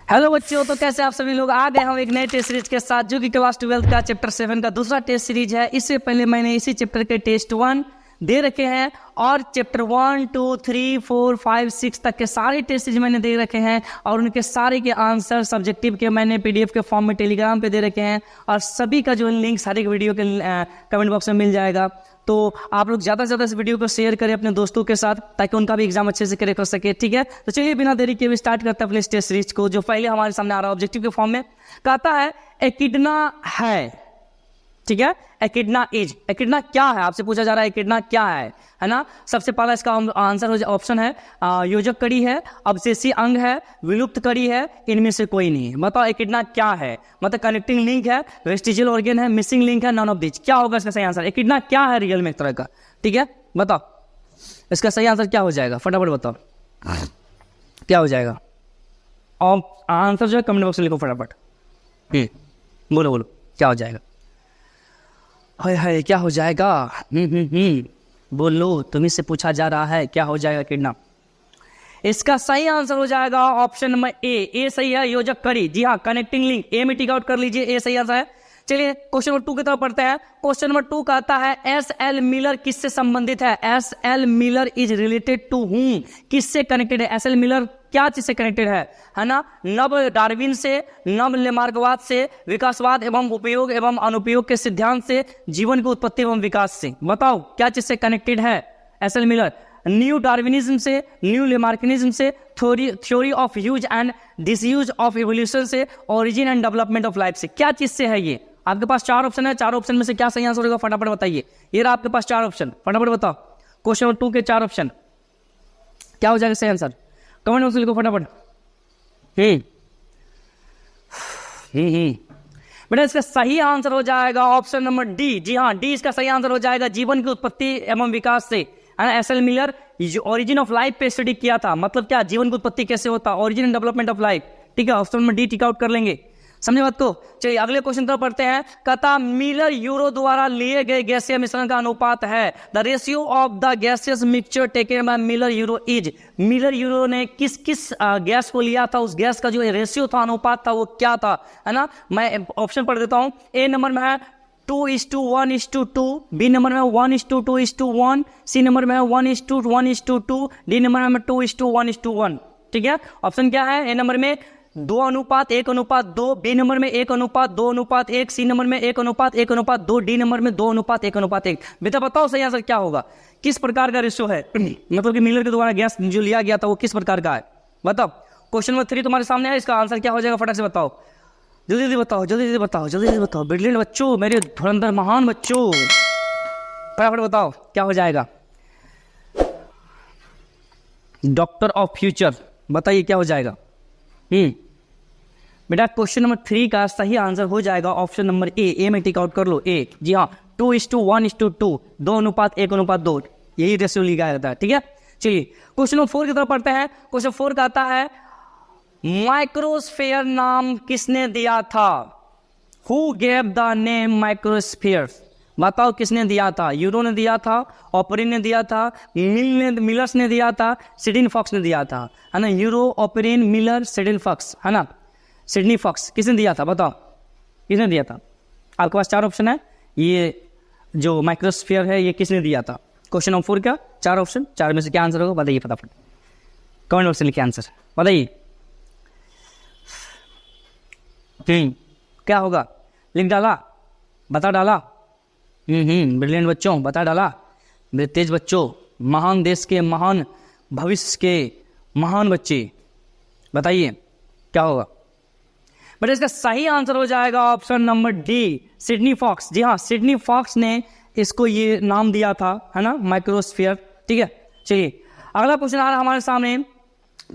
Hello बच्चों, तो कैसे आप सभी लोग आ गए हम एक नए टेस्ट सीरीज के साथ, जो कि क्लास 12 का चैप्टर 7 का दूसरा टेस्ट सीरीज है। इससे पहले मैंने इसी चैप्टर के टेस्ट 1 दे रखे हैं और चैप्टर 1, 2, 3, 4, 5, 6 तक के सारे टेस्ट सीरीज मैंने दे रखे हैं और उनके सारे के आंसर सब्जेक्टिव के मैंने पीडीएफ के फॉर्म में टेलीग्राम पे दे रखे हैं और सभी का जो लिंक सारे वीडियो के कमेंट बॉक्स में मिल जाएगा। तो आप लोग ज़्यादा से ज़्यादा इस वीडियो को शेयर करें अपने दोस्तों के साथ, ताकि उनका भी एग्जाम अच्छे से क्लियर कर सके। ठीक है, तो चलिए बिना देरी के भी स्टार्ट करते हैं अपने टेस्ट सीरीज को, जो पहले हमारे सामने आ रहा है ऑब्जेक्टिव के फॉर्म में। कहता है एकिडना है, ठीक है, एकिडना इज, एकिडना क्या है, आपसे पूछा जा रहा है एकिडना क्या है ना। सबसे पहला इसका आंसर ऑप्शन है योजक कड़ी है, अवशेषी अंग है, विलुप्त कड़ी है, इनमें से कोई नहीं। बताओ एकिडना क्या है। मतलब कनेक्टिंग लिंक है, वेस्टिजियल ऑर्गन है, मिसिंग लिंक है, नॉन ऑफ दिस। क्या होगा इसका सही आंसर? एकिडना क्या है रियल में एक तरह का। ठीक है, बताओ इसका सही आंसर क्या हो जाएगा, फटाफट बताओ क्या हो जाएगा। और आंसर जो है कमेंट बॉक्स में लिखो फटाफट। बोलो बोलो क्या हो जाएगा। हाय हाय क्या हो जाएगा। बोलो, तुम्ही से पूछा जा रहा है क्या हो जाएगा किडना। इसका सही आंसर हो जाएगा ऑप्शन नंबर ए सही है, योजक कड़ी। जी हाँ, कनेक्टिंग लिंक, ए में टिक आउट कर लीजिए, ए सही आंसर है। चलिए क्वेश्चन नंबर 2 की तरफ पढ़ते हैं। क्वेश्चन नंबर 2 कहता है एस एल मिलर किससे संबंधित है। S L Miller is related to whom, किससे कनेक्टेड है। एस एल मिलर क्या चीज से कनेक्टेड है ना। नव डार्विन से, नव लेमार्कवाद से, विकासवाद एवं उपयोग एवं अनुपयोग के सिद्धांत से, जीवन की उत्पत्ति एवं विकास से। बताओ क्या चीज से कनेक्टेड है S L Miller. Neo Darwinism से, न्यू लेमार्किनिज्म से, theory of use and disuse of evolution से, origin and development of life से। क्या चीज से है ये। आपके पास 4 ऑप्शन है, 4 ऑप्शन में से क्या सही आंसर होगा फटाफट बताइए। ये रहा आपके पास 4 ऑप्शन, फटाफट बताओ। क्वेश्चन नंबर 2 के 4 ऑप्शन क्या हो जाएगा सही आंसर, कमेंट बॉक्स में लिखो फटाफट। बेटा इसका सही आंसर हो जाएगा ऑप्शन नंबर डी। जी हाँ, डी इसका सही आंसर हो जाएगा, जीवन की उत्पत्ति एवं विकास से। S L Miller origin of life पे स्टडी किया था। मतलब क्या, जीवन की उत्पत्ति कैसे होता, origin and development of life. ठीक है, option number D tick out कर लेंगे। समझे बात को। चलिए अगले क्वेश्चन तरफ पढ़ते हैं। कहता मिलर यूरो द्वारा लिए गए गैसीय मिश्रण का अनुपात है। The ratio of the gaseous mixture taken by Miller euro is. Miller euro ने किस किस गैस को लिया था, उस गैस का जो रेशियो था, अनुपात था, वो क्या था, है ना। मैं ऑप्शन पढ़ देता हूं। ए नंबर में है 2:1:2, बी नंबर में 1:2:1, सी नंबर में 1:1:2, डी नंबर में 2:1:1। ठीक है, ऑप्शन क्या है। ए नंबर में 2:1:2, बी नंबर में 1:2:1, सी नंबर में 1:1:2, डी नंबर में 2:1:1। बेटा बताओ सही आंसर क्या होगा, किस प्रकार का रेशियो है। मतलब कि मिलर के द्वारा गैस जो लिया गया था वो किस प्रकार का है, बताओ। क्वेश्चन नंबर 3 तुम्हारे सामने है, इसका आंसर क्या हो जाएगा फटाक से बताओ। जल्दी जल्दी बताओ, जल्दी जल्दी बताओ, जल्दी जल्दी बताओ। ब्रिलियंट बच्चों, मेरे धुरंधर महान बच्चों, फटाफट बताओ क्या हो जाएगा। डॉक्टर ऑफ फ्यूचर, बताइए क्या हो जाएगा। बेटा क्वेश्चन नंबर 3 का सही आंसर हो जाएगा ऑप्शन नंबर ए में टिक आउट कर लो, ए। जी हाँ, 2:1:2, 2:1:2, यही रेशियो लिखा जाता है। ठीक है, चलिए क्वेश्चन नंबर 4 की तरफ पढ़ते हैं। क्वेश्चन 4 का आता है माइक्रोस्फीयर नाम किसने दिया था। Who gave the name microsphere. बताओ किसने दिया था। यूरो ने दिया था, ऑपरिन ने दिया था, मिलर्स ने दिया था, सिडनी फॉक्स ने दिया था, है ना। यूरो, ऑपरिन, मिलर, सिडनी फॉक्स, है ना। सिडनी फॉक्स किसने दिया था, बताओ किसने दिया था। आपके पास 4 ऑप्शन है। ये जो माइक्रोस्फीयर है ये किसने दिया था। क्वेश्चन नंबर 4 का 4 ऑप्शन, 4 में से क्या आंसर होगा बताइए फटाफट, कमेंट बॉक्स में लिखिए आंसर बताइए। क्या होगा, लिख डाला, बता डाला। ब्रिलियंट बच्चों, बता डाला। मेरे तेज बच्चों, महान देश के महान भविष्य के महान बच्चे, बताइए क्या होगा। बट इसका सही आंसर हो जाएगा option number D, Sydney Fox. जी हाँ, सिडनी फॉक्स ने इसको ये नाम दिया था, है ना, माइक्रोस्फीयर। ठीक है, चलिए अगला क्वेश्चन आ रहा है हमारे सामने।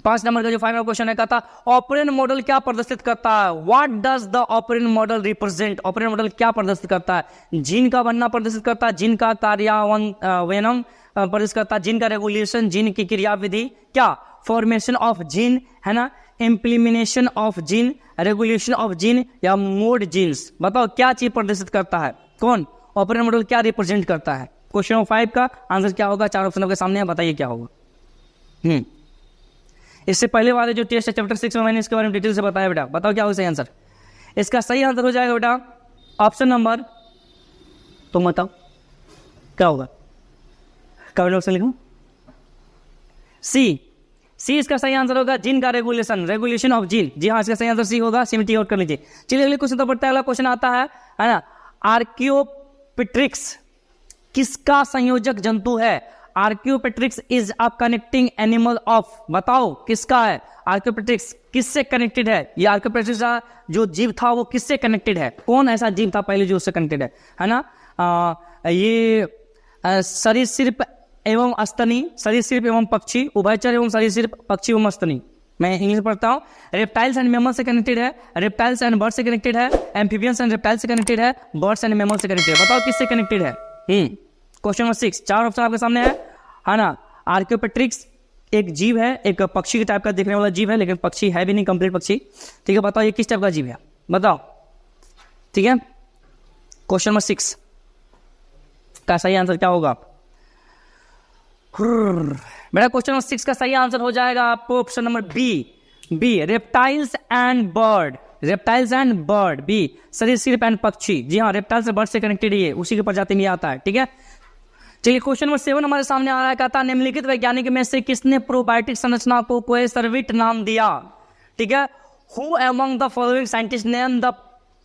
5 नंबर का जो फाइनल क्वेश्चन है, कहता ऑपरेन मॉडल क्या प्रदर्शित करता है। What does the operon model represent. Operon model क्या प्रदर्शित करता है। जीन का बनना प्रदर्शित करता है, जीन का कार्यान्वयन प्रदर्शित करता है, जीन का रेगुलेशन, जीन की क्रियाविधि, क्या फॉर्मेशन ऑफ जीन, है ना, implementation of gene, regulation of gene, या मोड जीन्स। बताओ क्या चीज प्रदर्शित करता है, कौन ऑपरेन मॉडल क्या रिप्रेजेंट करता है। क्वेश्चन नंबर 5 का आंसर क्या होगा, 4 ऑप्शन आपके सामने है, बताइए क्या होगा। इससे पहले वाले जो टेस्ट है चैप्टर 6 में मैंने इसके बारे में डिटेल से बताया बेटा। बताओ क्या होगा सही आंसर? इसका सही आंसर हो जाएगा बेटा ऑप्शन नंबर, तुम बताओ क्या होगा, कमेंट बॉक्स में लिखो। सी इसका सही आंसर होगा जीन का रेगुलेशन ऑफ जीन। जी हाँ, इसका सही आंसर सी होगा। सी में टी आउट कर लीजिए। चलिए अगले क्वेश्चन तो पढ़ते हैं। अगला क्वेश्चन आता है ना, आर्कियोपेट्रिक्स किसका संयोजक जंतु है? Archaeopteryx is a connecting animal of, बताओ किसका है? आर्कियोपेट्रिक्स किससे कनेक्टेड है? ये आर्कियोपेट्रिक्स जो जीव था वो किससे कनेक्टेड है? कौन ऐसा जीव था पहले जो उससे कनेक्टेड है ना? ये सरीसृप एवं अस्तनी, सरीसृप एवं पक्षी, उभयचर एवं सरीसृप, पक्षी एवं अस्तनी। मैं इंग्लिश पढ़ता हूँ। रेप्टाइल्स एंड मैमल से कनेक्टेड है, रेप्टाइल्स एंड बर्ड से कनेक्टेड है, एम्फीबियंस एंड रेप्टाइल से कनेक्टेड है, बर्ड्स एंड मैमल से कनेक्टेड है। बताओ किससे कनेक्टेड है? क्वेश्चन नंबर 6, 4 ऑप्शन आपके सामने है ना। आर्कियोपेट्रिक्स एक जीव है, एक पक्षी के टाइप का दिखने वाला जीव है, लेकिन पक्षी है भी नहीं, कंप्लीट पक्षी। ठीक है, बताओ ये किस टाइप का जीव है? बताओ। ठीक है, क्वेश्चन नंबर 6 का सही आंसर क्या होगा? मेरा क्वेश्चन नंबर 6 का सही आंसर हो जाएगा आपको option number B, reptiles and bird. Reptiles and bird, B सरीसृप एंड पक्षी। जी हाँ, रेप्टाइल्स से बर्ड से कनेक्टेड ही है, उसी की प्रजाति में आता है। ठीक है, चलिए क्वेश्चन नंबर 7 हमारे सामने आ रहा है। कहता है निम्नलिखित वैज्ञानिक में से किसने प्रोबायोटिक संरचना को कोएसर्विट नाम दिया? ठीक है, who among the following scientist name the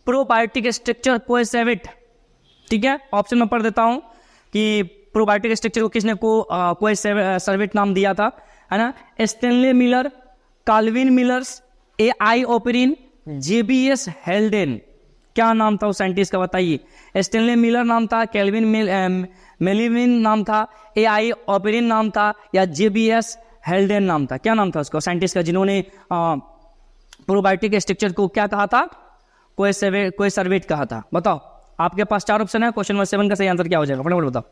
probiotic structure coacervate? ठीक है, ऑप्शन में पढ़ देता हूं कि प्रोबायोटिक स्ट्रक्चर को किसने कोएसर्विट नाम दिया था, है ना। Stanley Miller, Calvin Millers, A.I. Oparin, JBS Haldane. क्या नाम था उस साइंटिस्ट का बताइए? स्टेनले मिलर नाम था, कैल्विन मेलिविन नाम था, A.I. ओपरिन नाम था, या JBS हेल्डेन नाम था? क्या नाम था उसका साइंटिस्ट का जिन्होंने प्रोबायोटिक स्ट्रक्चर को क्या कहा था? कोएसर्विट कहा था। बताओ, आपके पास 4 ऑप्शन है। क्वेश्चन नंबर 7 का सही आंसर क्या हो जाएगा? फटाफट बताओ।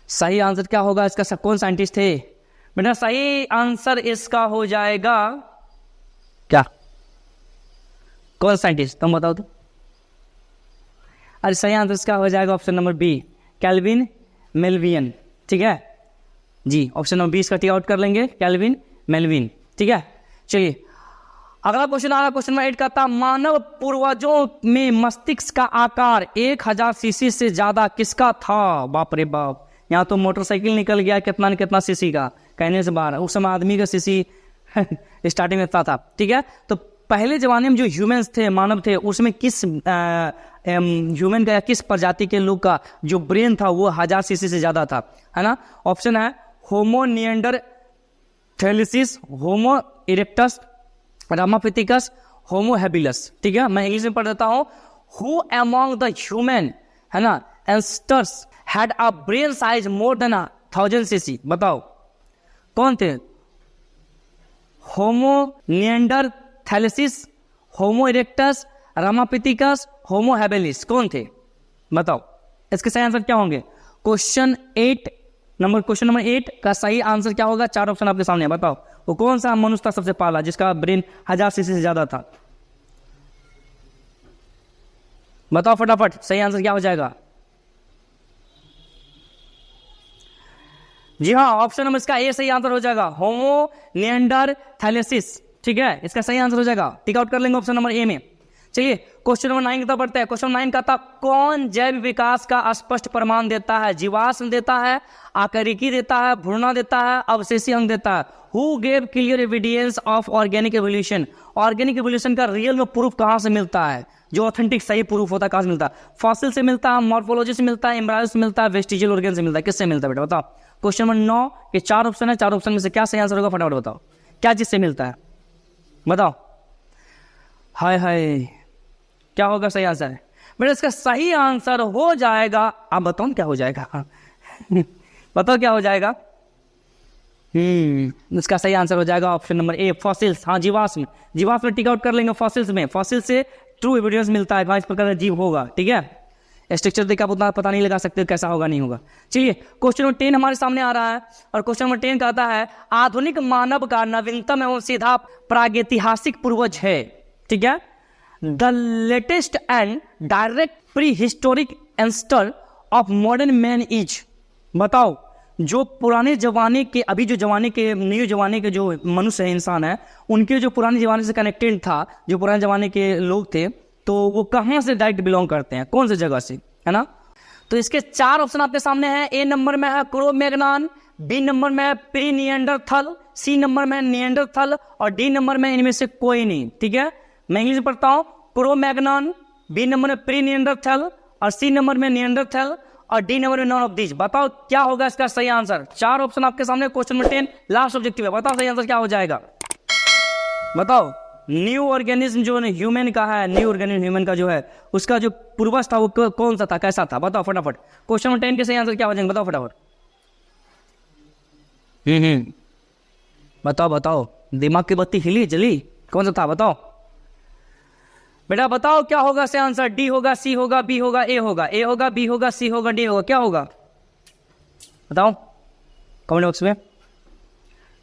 सही आंसर क्या होगा इसका? कौन साइंटिस्ट थे बेटा? सही आंसर इसका हो जाएगा क्या? कौन साइंटिस्ट, तुम बताओ तो। अरे सही आंसर इसका हो जाएगा option number B, Calvin Melvin. ठीक है जी, ऑप्शन नंबर 20 का टी आउट कर लेंगे, कैल्विन मेलविन। ठीक है, चलिए अगला क्वेश्चन आ रहा है। क्वेश्चन नंबर 8 का था मानव पूर्वजों में मस्तिष्क का आकार 1000 सीसी से ज्यादा किसका था? बाप रे बाप, यहाँ तो मोटरसाइकिल निकल गया कितना न कितना सीसी का, कहने से बाहर। उस समय आदमी का सीसी स्टार्टिंग में इतना था। ठीक है, तो पहले जमाने में जो ह्यूमंस थे, मानव थे, उसमें किस ह्यूमन का या किस प्रजाति के लोग का जो ब्रेन था वो 1000 सीसी से ज्यादा था, है ना। ऑप्शन है होमो निएंडरथैलेसिस, होमो इरेक्टस, रामापिथिकस, होमो हैबिलस। ठीक है, मैं इंग्लिश में पढ़ देता हूं। हु अमंग द ह्यूमन, है ना, ancestors had a brain size more than 1000 CC? बताओ कौन थे? होमो निएंडरथैलेसिस, होमो इरेक्टस, रामापिथिकस, होमो हैबिलिस, कौन थे? बताओ इसके सही आंसर क्या होंगे? क्वेश्चन नंबर 8 का सही आंसर क्या होगा? 4 ऑप्शन आपके सामने है। बताओ वो कौन सा मनुष्य था सबसे पहला जिसका ब्रेन 1000 सीसी से ज्यादा था? बताओ फटाफट, सही आंसर क्या हो जाएगा? जी हाँ, ऑप्शन नंबर इसका ए सही आंसर हो जाएगा, होमो निएंडरथैलेसिस। ठीक है, इसका सही आंसर हो जाएगा, टिक आउट कर लेंगे ऑप्शन नंबर ए में। चलिए क्वेश्चन नंबर 9 की तरफ बढ़ते हैं। क्वेश्चन 9 का था कौन जैव विकास का स्पष्ट प्रमाण देता है? जीवाश्म देता है, आकारिकी देता है, भ्रूणा देता है, अवशेषी अंग देता है? Who gave clear evidence of organic evolution? Organic evolution का रियल में प्रूफ कहाँ से मिलता है? जो ऑथेंटिक सही प्रूफ होता है कहाँ से मिलता है? फॉसिल से मिलता है, मॉर्फोलॉजी से मिलता है, एम्ब्रायो से मिलता है, वेस्टिजियल ऑर्गन से मिलता है? किससे मिलता है बेटा बताओ? क्वेश्चन नंबर 9 के 4 ऑप्शन है, 4 ऑप्शन में से क्या सही आंसर होगा? फटाफट बताओ, क्या चीज से मिलता है? बताओ। हाय हाय, क्या होगा सही आंसर? बेटा इसका सही आंसर हो जाएगा, आप बताओ क्या हो जाएगा? बताओ क्या हो जाएगा? इसका सही आंसर हो जाएगा ऑप्शन नंबर ए, फॉसिल्स। हाँ, जीवाश्म में टिक आउट कर लेंगे। फॉसिल्स में, फॉसिल से ट्रू एविडेंस मिलता है इस प्रकार का जीव होगा। ठीक है, स्ट्रक्चर देखकर आप उतना पता नहीं लगा सकते कैसा होगा नहीं होगा। चलिए क्वेश्चन नंबर 10 हमारे सामने आ रहा है और क्वेश्चन नंबर 10 कहता है आधुनिक मानव का नवीनतम एवं सीधा प्रागैतिहासिक पूर्वज है। ठीक है, the latest and direct pre historic ancestor of modern man is? बताओ जो पुराने जमाने के, अभी जो जमाने के, न्यू जमाने के जो मनुष्य है, इंसान है, उनके जो पुराने जमाने से कनेक्टेड था, जो पुराने जमाने के लोग थे, तो वो कहाँ से डायरेक्ट बिलोंग करते हैं, कौन सी जगह से, है ना। तो इसके 4 ऑप्शन आपके सामने हैं। ए नंबर में है क्रो-मैग्नन, बी नंबर में है प्री निएंडरथल, सी नंबर में है निएंडरथल और डी नंबर में इनमें से कोई नहीं। ठीक है, मैं इंग्लिश पढ़ता हूँ। क्रो-मैग्नन, बी नंबर में प्री निएंडरथल और सी नंबर में निएंडरथल और डी नंबर में नॉन ऑफ दीज। बताओ क्या होगा इसका सही आंसर। 4 ऑप्शन आपके सामने, क्वेश्चन नंबर 10 लास्ट ऑब्जेक्टिव है। बताओ सही आंसर क्या हो जाएगा, बताओ। न्यू ऑर्गेनिज्म जो ह्यूमन का है, न्यू ऑर्गेनिज्म ह्यूमन का जो है, उसका जो पूर्वज था वो कौन सा था, कैसा था, बताओ फटाफट। क्वेश्चन नंबर 10 के सही आंसर क्या हो जाएंगे, बताओ फटाफट। बताओ बताओ, दिमाग की बत्ती हिली जली, कौन सा था, बताओ बेटा, बताओ क्या होगा सही आंसर। डी होगा, सी होगा, बी होगा, ए होगा। ए होगा, बी होगा, सी होगा, डी होगा, क्या होगा बताओ कमेंट बॉक्स में।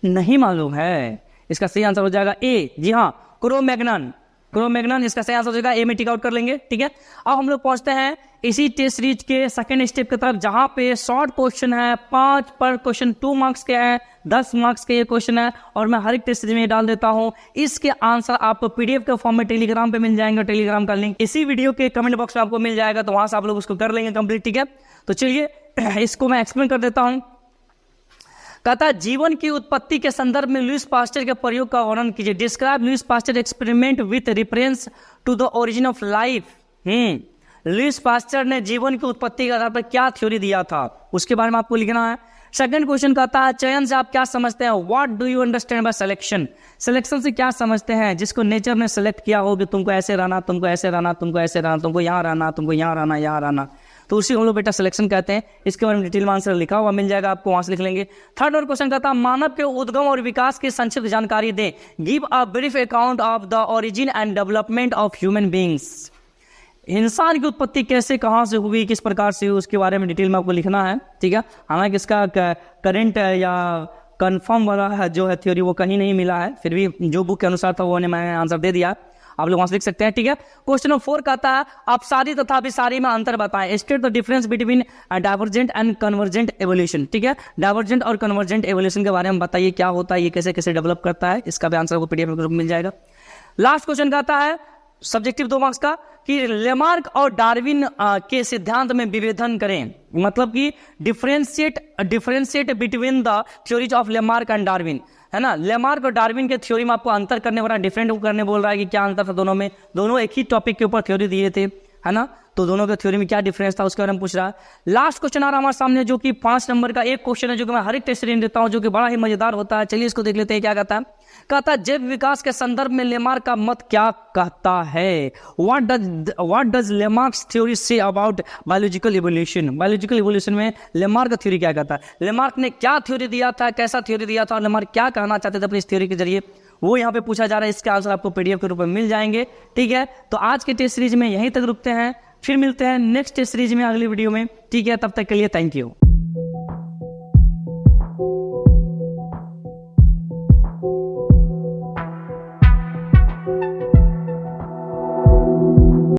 नहीं मालूम है, इसका सही आंसर हो जाएगा ए। जी हाँ, क्रो-मैग्नन, क्रो-मैग्नन इसका सही आंसर हो जाएगा। ए में टिक आउट कर लेंगे। ठीक है, अब हम लोग पहुंचते हैं इसी टेस्ट सीरीज के सेकंड स्टेप की तरफ, जहां पे शॉर्ट क्वेश्चन है, 5 पर क्वेश्चन 2 मार्क्स के हैं, 10 मार्क्स के ये क्वेश्चन है और मैं हर एक टेस्ट सीरीज में डाल देता हूं। इसके आंसर आपको पीडीएफ के फॉर्म में टेलीग्राम पे मिल जाएंगे। टेलीग्राम का लिंक इसी वीडियो के कमेंट बॉक्स में आपको मिल जाएगा, तो वहां से आप लोग उसको कर लेंगे कंप्लीट। ठीक है, तो चलिए इसको मैं एक्सप्लेन कर देता हूं। कहता है जीवन की उत्पत्ति के संदर्भ में लुईस पास्चर के प्रयोग का वर्णन कीजिए। Describe Louis Pasteur experiment with reference to the origin of life. Louis Pasteur ने जीवन की उत्पत्ति के आधार पर क्या थ्योरी दिया था, उसके बारे में आपको लिखना है। सेकंड क्वेश्चन कहता है चयन से आप क्या समझते हैं। What do you understand by selection. Selection से क्या समझते हैं, जिसको नेचर ने सेलेक्ट किया हो कि तुमको ऐसे रहना, तुमको ऐसे रहना, तुमको ऐसे रहना, तुमको यहाँ रहना, तुमको यहाँ रहना, यहाँ रहना, तो उसी हम लोग बेटा सिलेक्शन कहते हैं। इसके बारे में डिटेल में आंसर लिखा हुआ मिल जाएगा आपको, वहां से लिख लेंगे। थर्ड और क्वेश्चन कहता है मानव के उद्गम और विकास की संक्षिप्त जानकारी दें। Give a brief account of the origin and development of human beings. इंसान की उत्पत्ति कैसे, कहाँ से हुई, किस प्रकार से हुई, उसके बारे में डिटेल में आपको लिखना है। ठीक है, हालांकि इसका करंट या कंफर्म वाला जो है थ्योरी वो कहीं नहीं मिला है, फिर भी जो बुक के अनुसार था वो मैंने आंसर दे दिया, आप लोग वहां से लिख सकते हैं। ठीक है, क्वेश्चन नंबर 4 कहता है अपसारी तथा विसारी में अंतर बताएं। State the difference between divergent and convergent evolution. ठीक है, डाइवर्जेंट और कन्वर्जेंट एवोल्यूशन के बारे में बताइए क्या होता है, ये कैसे कैसे डेवलप करता है, इसका भी आंसर आपको पीडीएफ में मिल जाएगा। लास्ट क्वेश्चन कहता है सब्जेक्टिव 2 मार्क्स का कि लेमार्क और डार्विन के सिद्धांत में विभेदन करें। मतलब कि differentiate between the theories of Lamarck and Darwin, है ना। लेमार्क और डार्विन के थ्योरी में आपको अंतर करने वाला, डिफरेंट करने बोल रहा है कि क्या अंतर था दोनों में। दोनों एक ही टॉपिक के ऊपर थ्योरी दिए थे, है ना, तो दोनों के थ्योरी में क्या डिफरेंस था उसके बारे में पूछ रहा है। लास्ट क्वेश्चन आ रहा है हमारे सामने, जो कि 5 नंबर का एक क्वेश्चन है, जो कि मैं हर एक टेस्ट सीरीज देता हूं, जो कि बड़ा ही मजेदार होता है। चलिए इसको देख लेते हैं क्या कहता है। कहता है जैव विकास के संदर्भ में लेमार्क का मत क्या कहता है। What does Lamarck's theory say about biological evolution. Biological evolution में लेमार्क का थ्योरी क्या कहता है, लेमार्क ने क्या थ्योरी दिया था, कैसा थ्योरी दिया था और लेमार्क क्या कहना चाहते थे अपनी इस थ्योरी के जरिए, वो यहाँ पे पूछा जा रहा है। इसके आंसर आपको पीडीएफ के रूप में मिल जाएंगे। ठीक है, तो आज के टेस्ट सीरीज में यहीं तक रुकते हैं, फिर मिलते हैं नेक्स्ट टेस्ट सीरीज में अगली वीडियो में। ठीक है, तब तक के लिए थैंक यू।